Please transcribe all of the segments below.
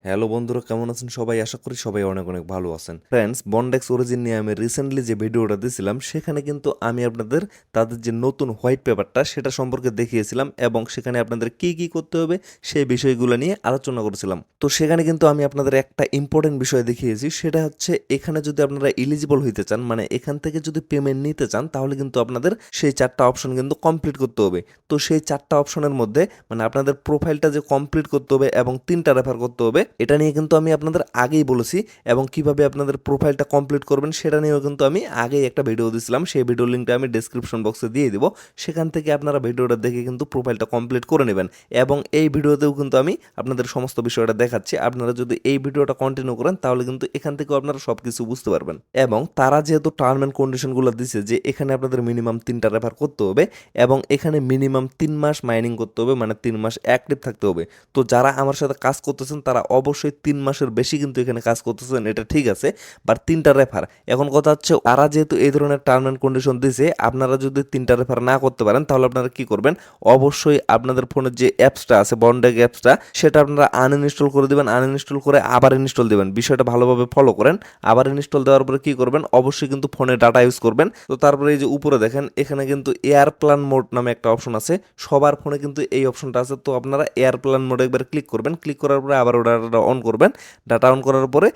Hello বন্ধুরা, কেমন আছেন সবাই? আশা করি সবাই অনেক অনেক ভালো আছেন। ফ্রেন্ডস, বন্ডেক্স অরিজিন নিয়ে আমি রিসেন্টলি যে ভিডিওটা দিয়েছিলাম সেখানে কিন্তু আমি আপনাদের তাদের যে নতুন হোয়াইট পেপারটা সেটা সম্পর্কে দেখিয়েছিলাম এবং সেখানে আপনাদের কি কি করতে হবে সেই বিষয়গুলো নিয়ে আলোচনা করেছিলাম। তো সেখানে কিন্তু আমি আপনাদের একটা ইম্পর্টেন্ট বিষয় দেখিয়েছি, সেটা হচ্ছে এখানে যদি আপনারা এলিজিবল হইতে চান, মানে এখান থেকে যদি পেমেন্ট নিতে চান, তাহলে কিন্তু আপনাদের সেই 4টা অপশন কিন্তু কমপ্লিট করতে হবে। তো সেই 4টা অপশনের মধ্যে মানে আপনাদের প্রোফাইলটা যে কমপ্লিট করতে হবে এবং 3টা রেফার করতে হবে, এটা নিয়ে কিন্তু আমি আপনাদের আগেই বলেছি এবং কিভাবে আপনাদের প্রোফাইলটা কমপ্লিট করবেন সেটা নিয়েও কিন্তু আমি আগেই একটা ভিডিও দিয়েছিলাম। সেই ভিডিও লিঙ্কটা আমি ডেসক্রিপশন বক্সে দিয়ে দিব, সেখান থেকে আপনারা ভিডিওটা দেখে কিন্তু প্রোফাইলটা কমপ্লিট করে নেবেন। এবং এই ভিডিওতেও কিন্তু আমি আপনাদের সমস্ত বিষয়টা দেখাচ্ছি। আপনারা যদি এই ভিডিওটা কন্টিনিউ করেন তাহলে কিন্তু এখান থেকেও আপনারা সব কিছু বুঝতে পারবেন। এবং তারা যেহেতু টার্ম অ্যান্ড কন্ডিশনগুলো দিছে যে এখানে আপনাদের মিনিমাম 3টা রেফার করতে হবে এবং এখানে মিনিমাম 3 মাস মাইনিং করতে হবে, মানে 3 মাস অ্যাক্টিভ থাকতে হবে। তো যারা আমার সাথে কাজ করতেছেন তারা অবশ্যই 3 মাসের বেশি কিন্তু এখানে কাজ করতেছেন, এটা ঠিক আছে। বাট 3টা রেফার, এখন কথা হচ্ছে তারা যেহেতু এই ধরনের টার্ম অ্যান্ড কন্ডিশন দিয়েছে, আপনারা যদি 3টা রেফার না করতে পারেন তাহলে আপনারা কি করবেন? অবশ্যই আপনাদের ফোনের যে অ্যাপসটা আছে বন্ডেক অ্যাপসটা, সেটা আপনারা আনইনস্টল করে দিবেন। আনইনস্টল করে আবার ইনস্টল দিবেন। বিষয়টা ভালোভাবে ফলো করেন। আবার ইনস্টল দেওয়ার পরে কি করবেন? অবশ্যই কিন্তু ফোনে ডাটা ইউজ করবেন। তো তারপরে এই যে উপরে দেখেন এখানে কিন্তু এয়ারপ্লান মোড নামে একটা অপশন আছে। সবার ফোনে কিন্তু এই অপশনটা আছে। তো আপনারা এয়ারপ্লান মোডে একবার ক্লিক করবেন। ক্লিক করার পরে আবার ডাটা অন করবেন। ডাটা অন করার পরে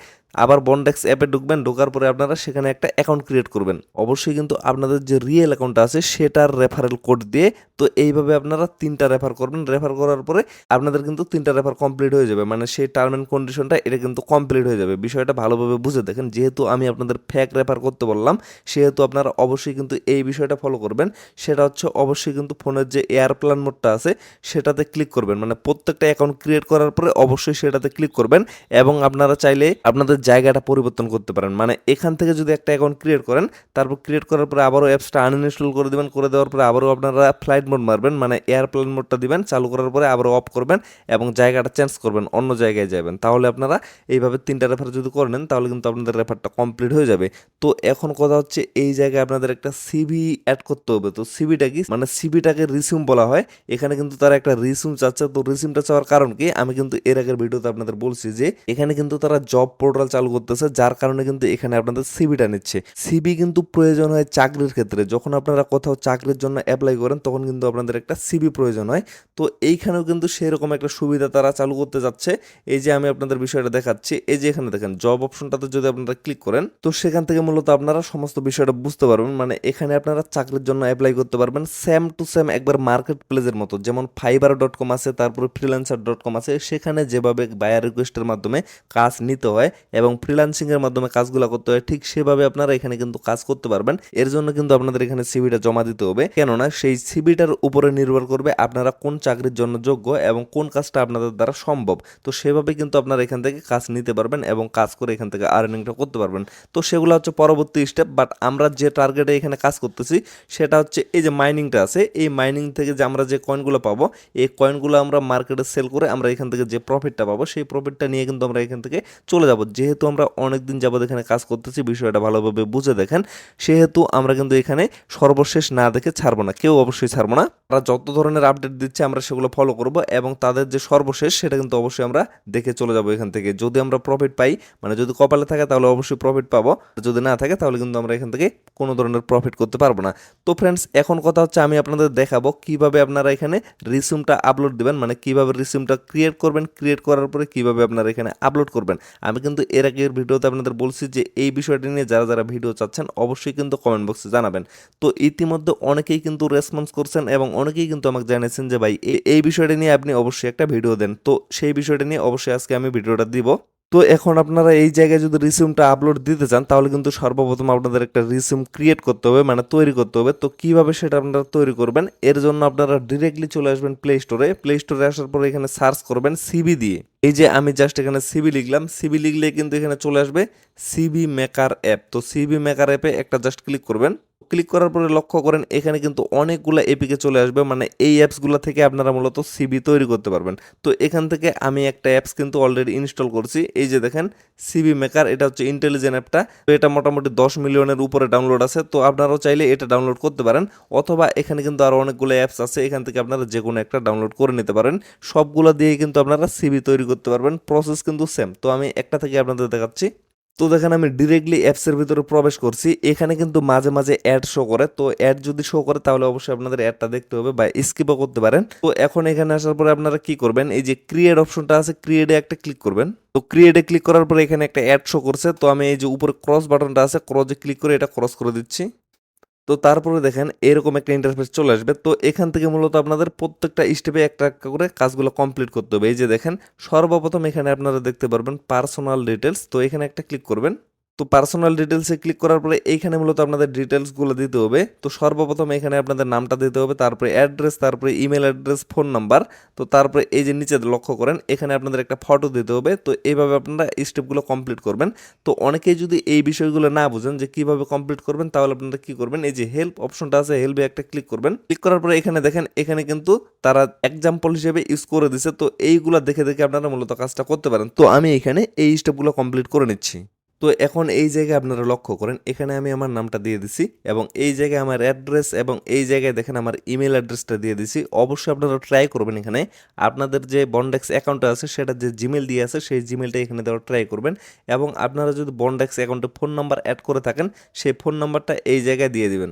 আবার বন্ডেক্স অ্যাপে ঢুকবেন। ঢোকার পরে আপনারা সেখানে একটা অ্যাকাউন্ট ক্রিয়েট করবেন। অবশ্যই কিন্তু আপনাদের যে রিয়েল অ্যাকাউন্টটা আছে সেটার রেফারেল কোড দিয়ে, তো এইভাবে আপনারা 3টা রেফার করবেন। রেফার করার পরে আপনাদের কিন্তু 3টা রেফার কমপ্লিট হয়ে যাবে, মানে সেই টার্ম অ্যান্ড কন্ডিশনটা এটা কিন্তু কমপ্লিট হয়ে যাবে। বিষয়টা ভালোভাবে বুঝে দেখেন। যেহেতু আমি আপনাদের ফ্যাক রেফার করতে বললাম, সেহেতু আপনারা অবশ্যই কিন্তু এই বিষয়টা ফলো করবেন। সেটা হচ্ছে অবশ্যই কিন্তু ফোনের যে এয়ারপ্লান মোডটা আছে সেটাতে ক্লিক করবেন। মানে প্রত্যেকটা অ্যাকাউন্ট ক্রিয়েট করার পরে অবশ্যই সেটাতে ক্লিক করবেন এবং আপনারা চাইলে আপনাদের জায়গাটা পরিবর্তন করতে পারেন। মানে এখান থেকে যদি একটা অ্যাকাউন্ট ক্রিয়েট করেন, তারপর ক্রিয়েট করার পরে আবারও অ্যাপসটা আনইনস্টল করে দেবেন। করে দেওয়ার পরে আবারও আপনারা ফ্লাইট মোড মারবেন, মানে এয়ারপ্লেন মোডটা দিবেন। চালু করার পরে আবারও অফ করবেন এবং জায়গাটা চেঞ্জ করবেন, অন্য জায়গায় যাবেন। তাহলে আপনারা এইভাবে 3টা রেফার যদি করে নেন তাহলে কিন্তু আপনাদের রেফারটা কমপ্লিট হয়ে যাবে। তো এখন কথা হচ্ছে এই জায়গায় আপনাদের একটা সিভি অ্যাড করতে হবে। তো সিভিটা কি? মানে সিভিটাকে রিসিউম বলা হয়। এখানে কিন্তু তারা একটা রিসিউম চাচ্ছে। তো রিসিউমটা চাওয়ার কারণ কি? আমি কিন্তু এর আগের ভিডিওতে আপনাদের বলছি যে এখানে কিন্তু তারা জব পোর্টাল চালু করতেছে, যার কারণে কিন্তু এখানে আপনাদের সিভিটা নিচ্ছে। সিভি কিন্তু প্রয়োজন হয় চাকরির ক্ষেত্রে। যখন আপনারা কোথাও চাকরির জন্য অ্যাপ্লাই করেন তখন কিন্তু আপনাদের একটা সিভি প্রয়োজন হয়। তো এইখানেও কিন্তু সেরকম একটা সুবিধা তারা চালু করতে যাচ্ছে। এই যে আমি আপনাদের বিষয়টা দেখাচ্ছি, এই যে এখানে দেখেন জব অপশনটাতে যদি আপনারা ক্লিক করেন, তো সেখান থেকে মূলত আপনারা সমস্ত বিষয়টা বুঝতে পারবেন। মানে এখানে আপনারা চাকরির জন্য অ্যাপ্লাই করতে পারবেন সেম টু সেম একবার মার্কেট প্লেসের মতো। যেমন fiverr.com আছে, তারপরে freelancer.com আছে, সেখানে যেভাবে বায়ার রিকোয়েস্টের মাধ্যমে কাজ নিতে হয় এবং ফ্রিল্যান্সিংয়ের মাধ্যমে কাজগুলো করতে হয়, ঠিক সেভাবে আপনারা এখানে কিন্তু কাজ করতে পারবেন। এর জন্য কিন্তু আপনাদের এখানে সিভিটা জমা দিতে হবে। কেননা সেই সিভিটার উপরে নির্ভর করবে আপনারা কোন চাকরির জন্য যোগ্য এবং কোন কাজটা আপনাদের দ্বারা সম্ভব। তো সেভাবে কিন্তু আপনারা এখান থেকে কাজ নিতে পারবেন এবং কাজ করে এখান থেকে আর্নিংটা করতে পারবেন। তো সেগুলো হচ্ছে পরবর্তী স্টেপ। বাট আমরা যে টার্গেটে এখানে কাজ করতেছি সেটা হচ্ছে এই যে মাইনিংটা আছে, এই মাইনিং থেকে যে আমরা যে কয়েনগুলো পাবো, এই কয়েনগুলো আমরা মার্কেটে সেল করে আমরা এখান থেকে যে প্রফিটটা পাবো সেই প্রফিটটা নিয়ে কিন্তু আমরা এখান থেকে চলে যাব। যেহেতু আমরা অনেক দিন যাবত এখানে কাজ করতেছি, বিষয়টা ভালোভাবে বুঝে দেখেন, সেহেতু আমরা কিন্তু এখানে সর্বশেষ না দেখে ছাড়বো না, কেউ অবশ্যই ছাড়বো না। তারা যত ধরনের আপডেট দিচ্ছে আমরা সেগুলো ফলো করব এবং তাদের যে সর্বশেষ সেটা কিন্তু অবশ্যই আমরা দেখে চলে যাব এখান থেকে। যদি আমরা প্রফিট পাই, মানে যদি কপালে থাকে তাহলে অবশ্যই প্রফিট পাবো, যদি না থাকে তাহলে কিন্তু আমরা এখান থেকে কোনো ধরনের প্রফিট করতে পারবো না। তো ফ্রেন্ডস, এখন কথা হচ্ছে আমি আপনাদের দেখাবো কিভাবে আপনারা এখানে রিসিউমটা আপলোড দিবেন, মানে কিভাবে রিসিউমটা ক্রিয়েট করবেন, ক্রিয়েট করার পরে কিভাবে আপনারা এখানে আপলোড করবেন। আমি কিন্তু এর আগের ভিডিওতে আপনাদের বলছি যে এই বিষয়টি নিয়ে যারা যারা ভিডিও চাচ্ছেন অবশ্যই কিন্তু কমেন্ট বক্সে জানাবেন। তো ইতিমধ্যে অনেকেই কিন্তু রেসপন্স করছেন এবং অনেকেই কিন্তু আমাকে জানিয়েছেন যে ভাই এই বিষয়টা নিয়ে আপনি অবশ্যই একটা ভিডিও দেন। তো সেই বিষয়টা নিয়ে অবশ্যই আজকে আমি ভিডিওটা দিব। তো এখন আপনারা এই জায়গায় যদি রিসিউমটা আপলোড দিতে চান তাহলে কিন্তু সর্বপ্রথম আপনাদের একটা রিসিউম ক্রিয়েট করতে হবে, মানে তৈরি করতে হবে। তো কিভাবে সেটা আপনারা তৈরি করবেন, এর জন্য আপনারা ডিরেক্টলি চলে আসবেন প্লে স্টোরে। প্লে স্টোরে আসার পরে এখানে সার্চ করবেন সিবি দিয়ে। এই যে আমি জাস্ট এখানে সিবি লিখলাম, সিবি লিখলে কিন্তু এখানে চলে আসবে সিবি মেকার অ্যাপ। তো সিবি মেকার অ্যাপে একটা জাস্ট ক্লিক করবেন। ক্লিক করার পরে লক্ষ্য করেন এখানে কিন্তু অনেকগুলো এপিকে চলে আসবে, মানে এই অ্যাপসগুলো থেকে আপনারা মূলত সিভি তৈরি করতে পারবেন। তো এখান থেকে আমি একটা অ্যাপস কিন্তু অলরেডি ইনস্টল করছি, এই যে দেখেন সিভি মেকার, এটা হচ্ছে ইন্টেলিজেন্ট অ্যাপটা। তো এটা মোটামুটি 10 মিলিয়নের উপরে ডাউনলোড আছে, তো আপনারাও চাইলে এটা ডাউনলোড করতে পারেন, অথবা এখানে কিন্তু আরও অনেকগুলো অ্যাপস আছে, এখান থেকে আপনারা যে কোনো একটা ডাউনলোড করে নিতে পারেন। সবগুলো দিয়ে কিন্তু আপনারা সিভি তৈরি করতে পারবেন, প্রসেস কিন্তু সেম। তো আমি একটা থেকে আপনাদের দেখাচ্ছি। তো দেখেন আমি ডিরেক্টলি অ্যাপসের ভিতরে প্রবেশ করছি, এখানে কিন্তু মাঝে মাঝে অ্যাড শো করে, তো অ্যাড যদি শো করে তাহলে অবশ্যই আপনাদের অ্যাডটা দেখতে হবে বা স্কিপও করতে পারেন। তো এখন এখানে আসার পরে আপনারা কি করবেন, এই যে ক্রিয়েট অপশনটা আছে, ক্রিয়েটে একটা ক্লিক করবেন। তো ক্রিয়েটে ক্লিক করার পরে এখানে একটা অ্যাড শো করছে, তো আমি এই যে উপরে ক্রস বাটনটা আছে, ক্রসে ক্লিক করে এটা ক্রস করে দিচ্ছি। তো তারপরে দেখেন এরকম একটা ইন্টারফেস চলে আসবে। তো এখান থেকে মূলত আপনাদের প্রত্যেকটা স্টেপে একটা একটা করে কাজগুলো কমপ্লিট করতে হবে। এই যে দেখেন সর্বপ্রথম এখানে আপনারা দেখতে পারবেন পার্সোনাল ডিটেলস, তো এখানে একটা ক্লিক করবেন। তো পার্সোনাল ডিটেলসে ক্লিক করার পরে এইখানে মূলত আপনাদের ডিটেলসগুলো দিতে হবে। তো সর্বপ্রথম এখানে আপনাদের নামটা দিতে হবে, তারপরে অ্যাড্রেস, তারপরে ইমেল অ্যাড্রেস, ফোন নাম্বার। তো তারপরে এই যে নিচে লক্ষ্য করেন এখানে আপনাদের একটা ফটো দিতে হবে। তো এইভাবে আপনারা স্টেপগুলো কমপ্লিট করবেন। তো অনেকেই যদি এই বিষয়গুলো না বুঝেন যে কিভাবে কমপ্লিট করবেন, তাহলে আপনারা কি করবেন, এই যে হেল্প অপশনটা আছে, হেল্পে একটা ক্লিক করবেন। ক্লিক করার পরে এখানে দেখেন এখানে কিন্তু তারা এক্সাম্পল হিসেবে ইউজ করে দিছে, তো এইগুলা দেখে দেখে আপনারা মূলত কাজটা করতে পারেন। তো আমি এখানে এই স্টেপগুলো কমপ্লিট করে নিচ্ছি। তো এখন এই জায়গায় আপনারা লক্ষ্য করেন এখানে আমি আমার নামটা দিয়ে দিছি, এবং এই জায়গায় আমার অ্যাড্রেস, এবং এই জায়গায় দেখেন আমার ইমেল অ্যাড্রেসটা দিয়ে দিছি। অবশ্যই আপনারা ট্রাই করবেন এখানে আপনাদের যে বন্ডেক্স অ্যাকাউন্টটা আছে সেটা যে জিমেল দিয়ে আছে সেই জিমেলটা এখানে দেওয়ার ট্রাই করবেন, এবং আপনারা যদি বন্ডেক্স অ্যাকাউন্টে ফোন নাম্বার অ্যাড করে থাকেন সেই ফোন নাম্বারটা এই জায়গায় দিয়ে দিবেন।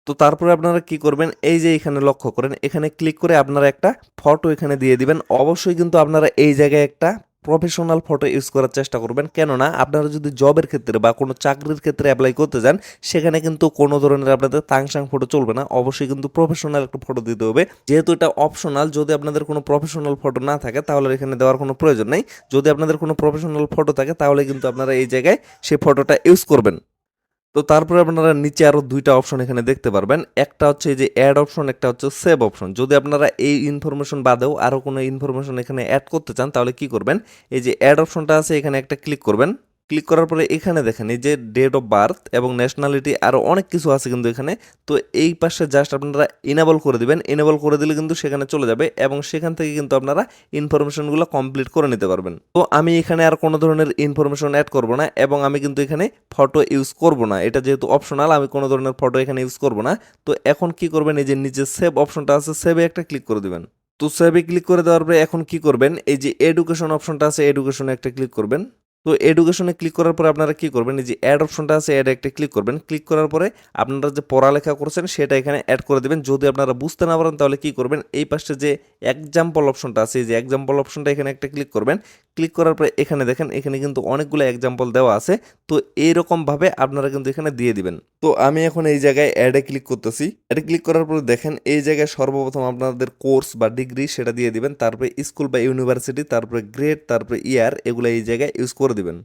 তো তারপরে আপনারা কি করবেন, এই যে এখানে লক্ষ্য করেন এখানে ক্লিক করে আপনারা একটা ফটো এখানে দিয়ে দিবেন। অবশ্যই কিন্তু আপনারা এই জায়গায় একটা প্রফেশনাল ফটো ইউজ করার চেষ্টা করবেন, কেননা আপনারা যদি জবের ক্ষেত্রে বা কোনো চাকরির ক্ষেত্রে অ্যাপ্লাই করতে যান সেখানে কিন্তু কোনো ধরনের আপনাদের তাংসাং ফটো চলবে না, অবশ্যই কিন্তু প্রফেশনাল একটা ফটো দিতে হবে। যেহেতু এটা অপশনাল, যদি আপনাদের কোনো প্রফেশনাল ফটো না থাকে তাহলে এখানে দেওয়ার কোনো প্রয়োজন নেই। যদি আপনাদের কোনো প্রফেশনাল ফটো থাকে তাহলে কিন্তু আপনারা এই জায়গায় সেই ফটোটা ইউজ করবেন। তো তারপরে আপনারা নিচে আরও দুইটা অপশন এখানে দেখতে পারবেন, একটা হচ্ছে এই যে অ্যাড অপশন, একটা হচ্ছে সেভ অপশন। যদি আপনারা এই ইনফরমেশন বাদেও আরও কোনো ইনফরমেশন এখানে অ্যাড করতে চান তাহলে কি করবেন, এই যে অ্যাড অপশনটা আছে এখানে একটা ক্লিক করবেন। ক্লিক করার পরে এখানে দেখেন এই যে ডেট অফ বার্থ এবং ন্যাশনালিটি আরও অনেক কিছু আছে কিন্তু এখানে। তো এই পাশে জাস্ট আপনারা ইনেবল করে দিবেন, ইনেবল করে দিলে কিন্তু সেখানে চলে যাবে, এবং সেখান থেকে কিন্তু আপনারা ইনফরমেশনগুলো কমপ্লিট করে নিতে পারবেন। তো আমি এখানে আর কোনো ধরনের ইনফরমেশন অ্যাড করব না, এবং আমি কিন্তু এখানে ফটো ইউজ করব না, এটা যেহেতু অপশনাল আমি কোনো ধরনের ফটো এখানে ইউজ করব না। তো এখন কি করবেন, এই যে নিচে সেভ অপশনটা আছে, সেভে একটা ক্লিক করে দিবেন। তো সেভে ক্লিক করে দেওয়ার পরে এখন কি করবেন, এই যে এডুকেশন অপশনটা আছে, এডুকেশনে একটা ক্লিক করবেন। তো এডুকেশনে ক্লিক করার পরে আপনারা কি করবেন, এই যে অ্যাড অপশনটা আছে, অ্যাড একটা ক্লিক করবেন। ক্লিক করার পরে আপনারা যে পড়ালেখা করছেন সেটা এখানে অ্যাড করে দেবেন। যদি আপনারা বুঝতে না পারেন তাহলে কি করবেন, এই পাশে যে এক্সাম্পল অপশনটা আছে, এই যে এক্সাম্পল অপশনটা এখানে একটা ক্লিক করবেন। ক্লিক করার পরে এখানে দেখেন এখানে কিন্তু অনেকগুলো এক্সাম্পল দেওয়া আছে, তো এইরকমভাবে আপনারা কিন্তু এখানে দিয়ে দিবেন। তো আমি এখন এই জায়গায় অ্যাডে ক্লিক করতেছি। অ্যাডে ক্লিক করার পরে দেখেন এই জায়গায় সর্বপ্রথম আপনাদের কোর্স বা ডিগ্রি সেটা দিয়ে দিবেন, তারপরে স্কুল বা ইউনিভার্সিটি, তারপরে গ্রেড, তারপরে ইয়ার, এগুলো এই জায়গায় ইউজ করে দিবেন।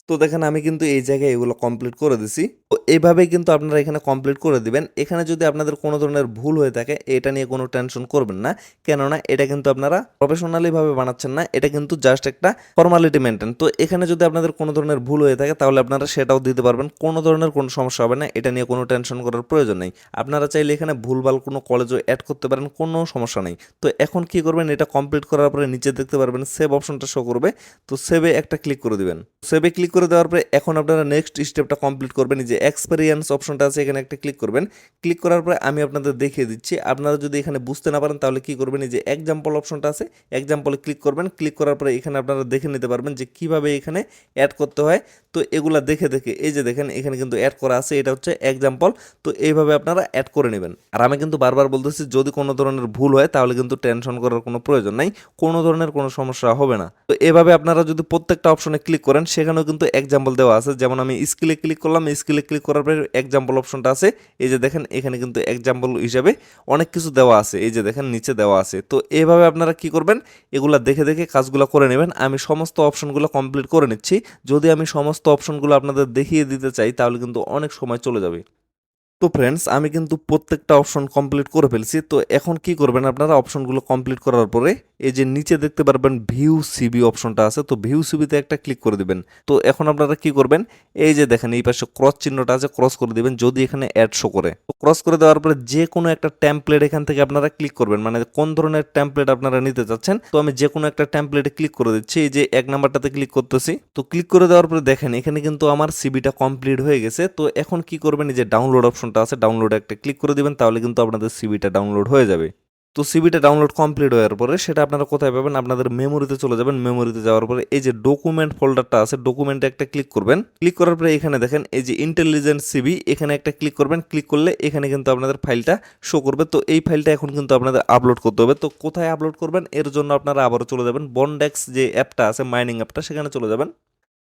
তো দেখেন আমি কিন্তু এই জায়গায় এগুলো কমপ্লিট করে দিছি। তো এইভাবেই কিন্তু আপনারা এখানে কমপ্লিট করে দিবেন। এখানে যদি আপনাদের কোনো ধরনের ভুল হয়ে থাকে এটা নিয়ে কোনো টেনশন করবেন না, কেননা এটা কিন্তু আপনারা প্রফেশনালি ভাবে বানাচ্ছেন না, এটা কিন্তু জাস্ট একটা ফর্মালিটি মেনটেন। তো এখানে যদি আপনাদের কোনো ধরনের ভুল হয়ে থাকে তাহলে আপনারা সেটাও দিতে পারবেন, কোনো ধরনের কোনো সমস্যা হবে না, এটা নিয়ে কোনো টেনশন করার প্রয়োজন নেই। আপনারা চাইলে এখানে ভুলভাল কোনো কলেজও অ্যাড করতে পারেন, কোনো সমস্যা নেই। তো এখন কি করবেন, এটা কমপ্লিট করার পরে নিচে দেখতে পারবেন সেভ অপশনটা শো করবে, তো সেভে একটা ক্লিক করে দিবেন। সেভে ক্লিক করে দেওয়ার পরে এখন আপনারা নেক্সট স্টেপটা কমপ্লিট করবেন, যে এক্সপেরিয়েন্স অপশনটা আছে এখানে একটা ক্লিক করবেন। ক্লিক করার পরে আমি আপনাদের দেখিয়ে দিচ্ছি, আপনারা যদি এখানে বুঝতে না পারেন তাহলে কি করবেন, এই যে এক্সাম্পল অপশনটা আছে এক্সাম্পলে ক্লিক করবেন। ক্লিক করার পরে এখানে আপনারা দেখে নিতে পারবেন যে কিভাবে এখানে অ্যাড করতে হয়। তো এগুলা দেখে দেখে এই যে দেখেন এখানে কিন্তু অ্যাড করা আছে, এটা হচ্ছে এক্সাম্পল। তো এইভাবে আপনারা অ্যাড করে নেবেন। আর আমি কিন্তু বারবার বলতেছি যদি কোনো ধরনের ভুল হয় তাহলে কিন্তু টেনশন করার কোনো প্রয়োজন নাই, কোনো ধরনের কোনো সমস্যা হবে না। তো এভাবে আপনারা যদি প্রত্যেকটা অপশনে ক্লিক করেন সেখানেও কিন্তু এক্সাম্পল দেওয়া আছে, যেমন আমি স্কিলে ক্লিক করলাম, স্কিলে ক্লিক করার পরে এক্সাম্পল অপশনটা আছে, এই যে দেখেন এখানে কিন্তু এক্সাম্পল হিসাবে অনেক কিছু দেওয়া আছে, এই যে দেখেন নিচে দেওয়া আছে। তো এইভাবে আপনারা কি করবেন, এগুলা দেখে দেখে কাজগুলো করে নেবেন। আমি সমস্ত অপশনগুলো কমপ্লিট করে নিচ্ছি। যদি আমি সমস্ত অপশনগুলো আপনাদের দেখিয়ে দিতে চাই তাহলে কিন্তু অনেক সময় চলে যাবে। তো ফ্রেন্ডস আমি কিন্তু প্রত্যেকটা অপশন কমপ্লিট করে ফেলছি। তো এখন কি করবেন আপনারা অপশনগুলো কমপ্লিট করার পরে এই যে নিচে দেখতে পারবেন ভিউ সিবি অপশনটা আছে, তো ভিউ সিবিতে একটা ক্লিক করে দিবেন। তো এখন আপনারা কি করবেন, এই যে দেখেন এই পাশে ক্রস চিহ্নটা আছে, ক্রস করে দিবেন যদি এখানে অ্যাড শো করে। তো ক্রস করে দেওয়ার পরে যে কোনো একটা টেমপ্লেট এখান থেকে আপনারা ক্লিক করবেন, মানে কোন ধরনের টেমপ্লেট আপনারা নিতে চাচ্ছেন। তো আমি যে কোনো একটা টেমপ্লেটে ক্লিক করে দিচ্ছি, এই যে 1 নাম্বারটাতে ক্লিক করতেছি। তো ক্লিক করে দেওয়ার পরে দেখেন এখানে কিন্তু আমার সিবিটা কমপ্লিট হয়ে গেছে। তো এখন কি করবেন, এই যে ডাউনলোড অপশনটা আছে, ডাউনলোডে একটা ক্লিক করে দিবেন, তাহলে কিন্তু আপনাদের সিবিটা ডাউনলোড হয়ে যাবে। তো সিবিটা ডাউনলোড কমপ্লিট হওয়ার পরে সেটা আপনারা কোথায় পাবেন, আপনাদের মেমোরিতে চলে যাবেন। মেমোরিতে যাওয়ার পরে এই যে ডকুমেন্ট ফোল্ডারটা আছে, ডকুমেন্টে একটা ক্লিক করবেন। ক্লিক করার পরে এখানে দেখেন এই যে ইন্টেলিজেন্ট সিবি, এখানে একটা ক্লিক করবেন। ক্লিক করলে এখানে কিন্তু আপনাদের ফাইলটা শো করবে। তো এই ফাইলটা এখন কিন্তু আপনাদের আপলোড করতে হবে। তো কোথায় আপলোড করবেন, এর জন্য আপনারা আবারও চলে যাবেন বন্ডেক্স যে অ্যাপটা আছে, মাইনিং অ্যাপটা, সেখানে চলে যাবেন।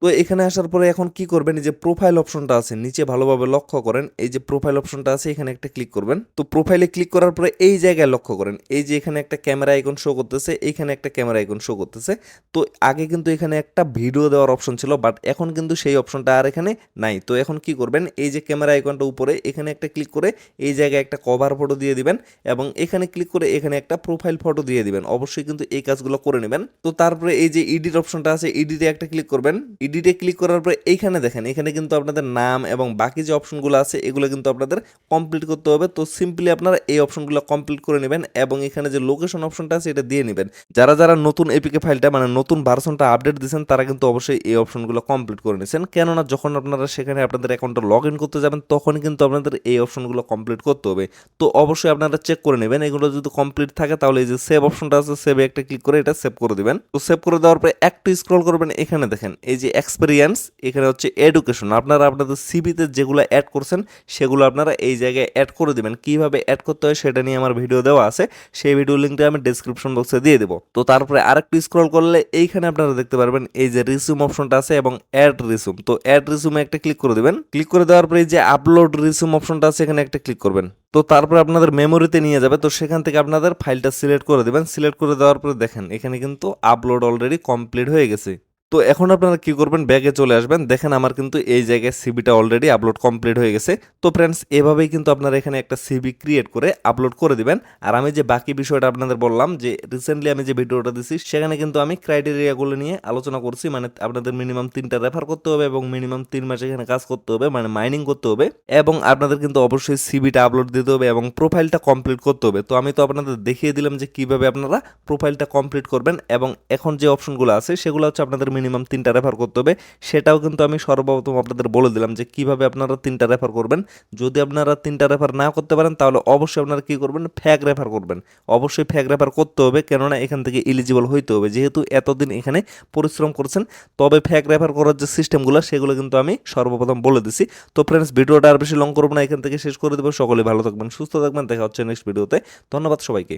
তো এখানে আসার পরে এখন কি করবেন, এই যে প্রোফাইল অপশনটা আছে নিচে ভালোভাবে লক্ষ্য করেন, এই যে প্রোফাইল অপশনটা আছে এখানে একটা ক্লিক করবেন। তো প্রোফাইলে ক্লিক করার পরে এই জায়গায় লক্ষ্য করেন, এই যে এখানে একটা ক্যামেরা আইকন শো করতেছে, এখানে একটা ক্যামেরা আইকন শো করতেছে। তো আগে কিন্তু এখানে একটা ভিডিও দেওয়ার অপশন ছিল, বাট এখন কিন্তু সেই অপশনটা আর এখানে নাই। তো এখন কি করবেন, এই যে ক্যামেরা আইকনটা উপরে এখানে একটা ক্লিক করে এই জায়গায় একটা কভার ফটো দিয়ে দিবেন, এবং এখানে ক্লিক করে এখানে একটা প্রোফাইল ফটো দিয়ে দিবেন। অবশ্যই কিন্তু এই কাজগুলো করে নেবেন। তো তারপরে এই যে এডিট অপশনটা আছে, এডিটে একটা ক্লিক করবেন। এডিটে ক্লিক করার পরে এইখানে দেখেন এখানে কিন্তু আপনাদের নাম এবং বাকি যে অপশনগুলো আছে এগুলো কিন্তু আপনাদের কমপ্লিট করতে হবে। তো সিম্পলি আপনারা এই অপশনগুলো কমপ্লিট করে নেবেন, এবং এখানে যে লোকেশন অপশনটা আছে এটা দিয়ে নেবেন। যারা যারা নতুন এপিকে ফাইলটা মানে নতুন ভার্সনটা আপডেট দিয়েছেন তারা কিন্তু অবশ্যই এই অপশনগুলো কমপ্লিট করে নিয়েছেন, কেননা যখন আপনারা সেখানে আপনাদের অ্যাকাউন্টে লগ ইন করতে যাবেন তখন কিন্তু আপনাদের এই অপশনগুলো কমপ্লিট করতে হবে। তো অবশ্যই আপনারা চেক করে নেবেন এগুলো যদি কমপ্লিট থাকে, তাহলে এই যে সেভ অপশনটা আছে, সেভে একটা ক্লিক করে এটা সেভ করে দিবেন। তো সেভ করে দেওয়ার পরে একটু স্ক্রল করবেন, এখানে দেখেন এই যে এক্সপেরিয়েন্স, এখানে হচ্ছে এডুকেশন। আপনারা আপনাদের সিবিতে যেগুলো অ্যাড করছেন সেগুলো আপনারা এই জায়গায় অ্যাড করে দিবেন। কিভাবে অ্যাড করতে হয় সেটা নিয়ে আমার ভিডিও দেওয়া আছে, সেই ভিডিও লিঙ্কটা আমি ডেসক্রিপশন বক্সে দিয়ে দেবো। তো তারপরে আরেকটু স্ক্রল করলে এইখানে আপনারা দেখতে পারবেন এই যে রিসিউম অপশনটা আছে এবং অ্যাড রিসিউম। তো অ্যাড রিসিউমে একটা ক্লিক করে দিবেন। ক্লিক করে দেওয়ার পরে এই যে আপলোড রিসিউম অপশনটা আছে এখানে একটা ক্লিক করবেন। তো তারপরে আপনাদের মেমোরিতে নিয়ে যাবে, তো সেখান থেকে আপনাদের ফাইলটা সিলেক্ট করে দেবেন। সিলেক্ট করে দেওয়ার পরে দেখেন এখানে কিন্তু আপলোড অলরেডি কমপ্লিট হয়ে গেছে। তো এখন আপনারা কি করবেন, ব্যাগে চলে আসবেন। দেখেন আমার কিন্তু এই জায়গায় সিবিটা অলরেডি আপলোড কমপ্লিট হয়ে গেছে। তো ফ্রেন্ডস এভাবেই কিন্তু আপনারা এখানে একটা সিবি ক্রিয়েট করে আপলোড করে দিবেন। আর আমি যে বাকি বিষয়টা আপনাদের বললাম, যে রিসেন্টলি আমি যে ভিডিওটা দিচ্ছি সেখানে কিন্তু আমি ক্রাইটেরিয়াগুলো নিয়ে আলোচনা করছি। মানে আপনাদের মিনিমাম 3টা রেফার করতে হবে এবং মিনিমাম 3 মাস এখানে কাজ করতে হবে, মানে মাইনিং করতে হবে, এবং আপনাদের কিন্তু অবশ্যই সিবিটা আপলোড দিতে হবে এবং প্রোফাইলটা কমপ্লিট করতে হবে। তো আমি তো আপনাদের দেখিয়ে দিলাম যে কিভাবে আপনারা প্রোফাইলটা কমপ্লিট করবেন, এবং এখন যে অপশনগুলো আছে সেগুলো হচ্ছে আপনাদের মিনিমাম 3টা রেফার করতে হবে। সেটাও কিন্তু আমি সর্বপ্রথম আপনাদের বলে দিলাম যে কিভাবে আপনারা 3টা রেফার করবেন। যদি আপনারা 3টা রেফার না করতে পারেন তাহলে অবশ্যই আপনারা কি করবেন, ফ্যাক রেফার করবেন। অবশ্যই ফ্যাক রেফার করতে হবে, কেননা এখান থেকে এলিজিবল হইতে হবে, যেহেতু এতদিন এখানে পরিশ্রম করছেন। তবে ফ্যাক রেফার করার যে সিস্টেমগুলো সেগুলো কিন্তু আমি সর্বপ্রথম বলে দিছি। তো ফ্রেন্ডস ভিডিওটা আর বেশি লং করবো না, এখান থেকে শেষ করে দেবো। সকলে ভালো থাকবেন, সুস্থ থাকবেন, দেখা হচ্ছে নেক্সট ভিডিওতে। ধন্যবাদ সবাইকে।